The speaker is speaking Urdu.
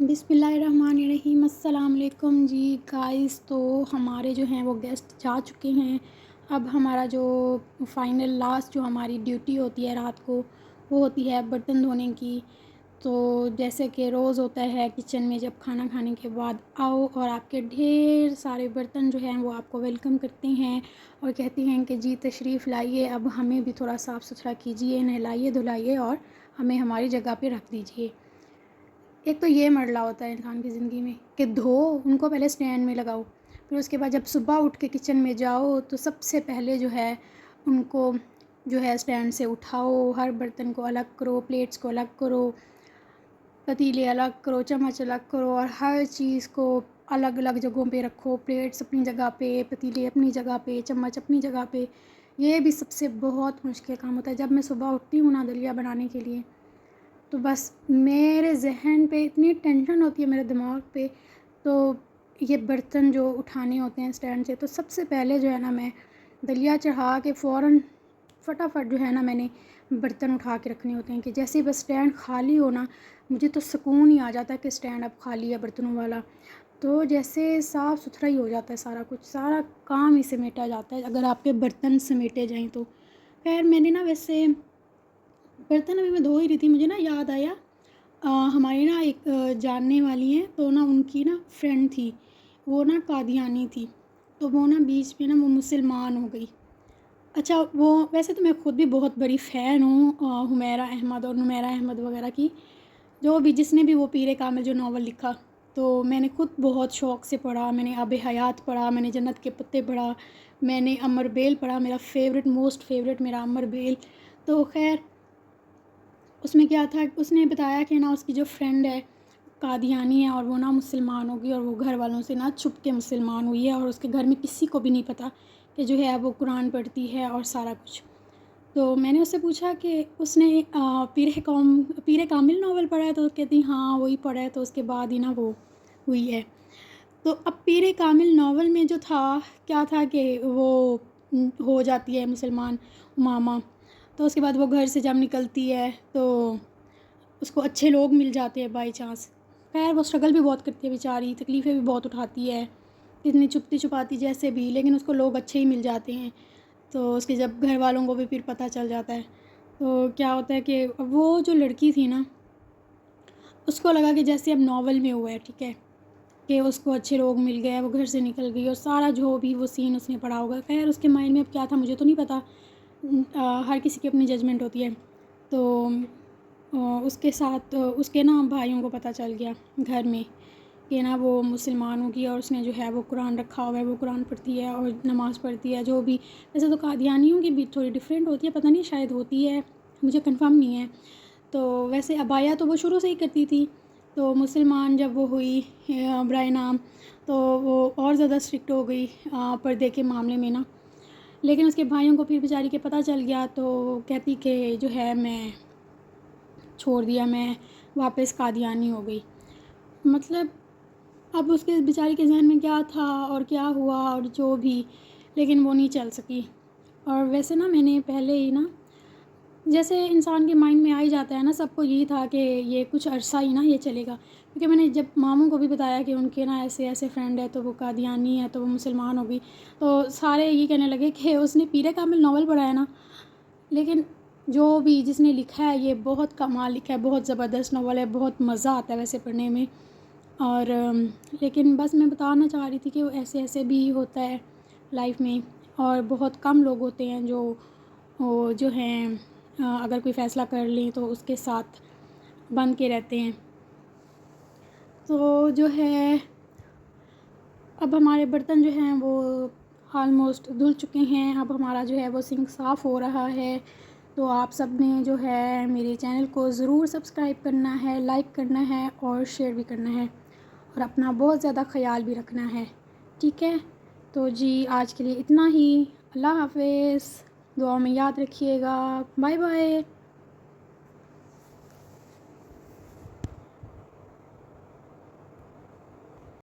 بسم اللہ الرحمن الرحیم۔ السلام علیکم جی گائز۔ تو ہمارے جو ہیں وہ گیسٹ جا چکے ہیں۔ اب ہمارا جو فائنل لاسٹ جو ہماری ڈیوٹی ہوتی ہے رات کو، وہ ہوتی ہے برتن دھونے کی۔ تو جیسے کہ روز ہوتا ہے کچن میں جب کھانا کھانے کے بعد آؤ اور آپ کے ڈھیر سارے برتن جو ہیں وہ آپ کو ویلکم کرتے ہیں اور کہتے ہیں کہ جی تشریف لائیے، اب ہمیں بھی تھوڑا صاف ستھرا کیجیے، نہلائیے دھلائیے اور ہمیں ہماری جگہ پہ رکھ دیجیے۔ ایک تو یہ مرحلہ ہوتا ہے انسان کی زندگی میں کہ دھو ان کو، پہلے سٹینڈ میں لگاؤ، پھر اس کے بعد جب صبح اٹھ کے کچن میں جاؤ تو سب سے پہلے جو ہے ان کو جو ہے سٹینڈ سے اٹھاؤ، ہر برتن کو الگ کرو، پلیٹس کو الگ کرو، پتیلے الگ کرو، چمچ الگ کرو اور ہر چیز کو الگ الگ جگہوں پہ رکھو، پلیٹس اپنی جگہ پہ، پتیلے اپنی جگہ پہ، چمچ اپنی جگہ پہ۔ یہ بھی سب سے بہت مشکل کام ہوتا ہے۔ جب میں صبح اٹھتی ہوں نا دلیا بنانے کے لیے، تو بس میرے ذہن پہ اتنی ٹینشن ہوتی ہے، میرے دماغ پہ، تو یہ برتن جو اٹھانے ہوتے ہیں سٹینڈ سے، تو سب سے پہلے جو ہے نا میں دلیا چڑھا کے فوراً فٹافٹ جو ہے نا میں نے برتن اٹھا کے رکھنے ہوتے ہیں کہ جیسے ہی بس سٹینڈ خالی ہو نا، مجھے تو سکون ہی آ جاتا ہے کہ سٹینڈ اب خالی ہے برتنوں والا، تو جیسے صاف ستھرا ہی ہو جاتا ہے سارا کچھ، سارا کام ہی سمیٹا جاتا ہے اگر آپ کے برتن سمیٹے جائیں تو۔ خیر میں نے نا ویسے برتن ابھی میں دھو ہی رہی تھی، مجھے نا یاد آیا ہماری نا ایک جاننے والی ہیں، تو نا ان کی نا فرینڈ تھی، وہ نا قادیانی تھی، تو وہ نا بیچ میں نا وہ مسلمان ہو گئی۔ اچھا وہ ویسے تو میں خود بھی بہت بڑی فین ہوں حمیرہ احمد اور نمیرہ احمد وغیرہ کی، جو بھی جس نے بھی وہ پیر کامل جو ناول لکھا، تو میں نے خود بہت شوق سے پڑھا، میں نے آب حیات پڑھا، میں نے جنت کے پتے پڑھا، میں نے امر بیل پڑھا، میرا فیوریٹ موسٹ فیوریٹ میرا امر بیل۔ تو خیر اس میں کیا تھا، اس نے بتایا کہ نا اس کی جو فرینڈ ہے قادیانی ہے اور وہ نا مسلمان ہوگی اور وہ گھر والوں سے نا چھپ کے مسلمان ہوئی ہے اور اس کے گھر میں کسی کو بھی نہیں پتہ کہ جو ہے وہ قرآن پڑھتی ہے اور سارا کچھ۔ تو میں نے اس سے پوچھا کہ اس نے پیر کامل ناول پڑھا ہے، تو کہتی ہاں وہی پڑھا ہے، تو اس کے بعد ہی نا وہ ہوئی ہے۔ تو اب پیر کامل ناول میں جو تھا کیا تھا کہ وہ ہو جاتی ہے مسلمان امامہ، تو اس کے بعد وہ گھر سے جب نکلتی ہے تو اس کو اچھے لوگ مل جاتے ہیں بائی چانس۔ خیر وہ اسٹرگل بھی بہت کرتی ہے بیچاری، تکلیفیں بھی بہت اٹھاتی ہے، کتنی چھپتی چھپاتی جیسے بھی، لیکن اس کو لوگ اچھے ہی مل جاتے ہیں۔ تو اس کے جب گھر والوں کو بھی پھر پتہ چل جاتا ہے، تو کیا ہوتا ہے کہ وہ جو لڑکی تھی نا، اس کو لگا کہ جیسے اب ناول میں ہوا ہے، ٹھیک ہے، کہ اس کو اچھے لوگ مل گئے، وہ گھر سے نکل گئی اور سارا جو بھی وہ سین اس نے پڑھا ہوگا۔ خیر اس کے مائنڈ میں اب کیا تھا مجھے تو نہیں پتہ، ہر کسی کی اپنی ججمنٹ ہوتی ہے۔ تو اس کے ساتھ اس کے نا بھائیوں کو پتہ چل گیا گھر میں کہ نا وہ مسلمان ہوگی اور اس نے جو ہے وہ قرآن رکھا ہوا ہے، وہ قرآن پڑھتی ہے اور نماز پڑھتی ہے جو بھی۔ ویسے تو قادیانیوں کی بھی تھوڑی ڈفرینٹ ہوتی ہے، پتہ نہیں شاید ہوتی ہے، مجھے کنفرم نہیں ہے۔ تو ویسے عبایا تو وہ شروع سے ہی کرتی تھی، تو مسلمان جب وہ ہوئی برائے نام، تو وہ اور زیادہ اسٹرکٹ ہو گئی پردے کے معاملے میں نا۔ لیکن اس کے بھائیوں کو پھر بیچاری کے پتہ چل گیا، تو کہتی کہ جو ہے میں چھوڑ دیا، میں واپس قادیانی ہو گئی۔ مطلب اب اس کے بیچاری کے ذہن میں کیا تھا اور کیا ہوا اور جو بھی، لیکن وہ نہیں چل سکی۔ اور ویسے نا میں نے پہلے ہی نا، جیسے انسان کے مائنڈ میں آ ہی جاتا ہے نا، سب کو یہی تھا کہ یہ کچھ عرصہ ہی نا یہ چلے گا، کیونکہ میں نے جب ماموں کو بھی بتایا کہ ان کے نا ایسے ایسے فرینڈ ہے، تو وہ قادیانی ہے، تو وہ مسلمان ہوگی، تو سارے یہ کہنے لگے کہ اس نے پیر کامل ناول پڑھا ہے نا۔ لیکن جو بھی جس نے لکھا ہے یہ بہت کمال لکھا ہے، بہت زبردست ناول ہے، بہت مزہ آتا ہے ویسے پڑھنے میں۔ اور لیکن بس میں بتانا چاہ رہی تھی کہ وہ ایسے ایسے بھی ہوتا ہے لائف میں، اور بہت کم لوگ ہوتے ہیں جو ہیں اگر کوئی فیصلہ کر لیں تو اس کے ساتھ بن کے رہتے ہیں۔ تو جو ہے اب ہمارے برتن جو ہیں وہ آلموسٹ دھل چکے ہیں، اب ہمارا جو ہے وہ سنک صاف ہو رہا ہے۔ تو آپ سب نے جو ہے میرے چینل کو ضرور سبسکرائب کرنا ہے، لائک کرنا ہے اور شیئر بھی کرنا ہے، اور اپنا بہت زیادہ خیال بھی رکھنا ہے، ٹھیک ہے۔ تو جی آج کے لیے اتنا ہی، اللہ حافظ، دعا میں یاد رکھیے گا، بائے بائے۔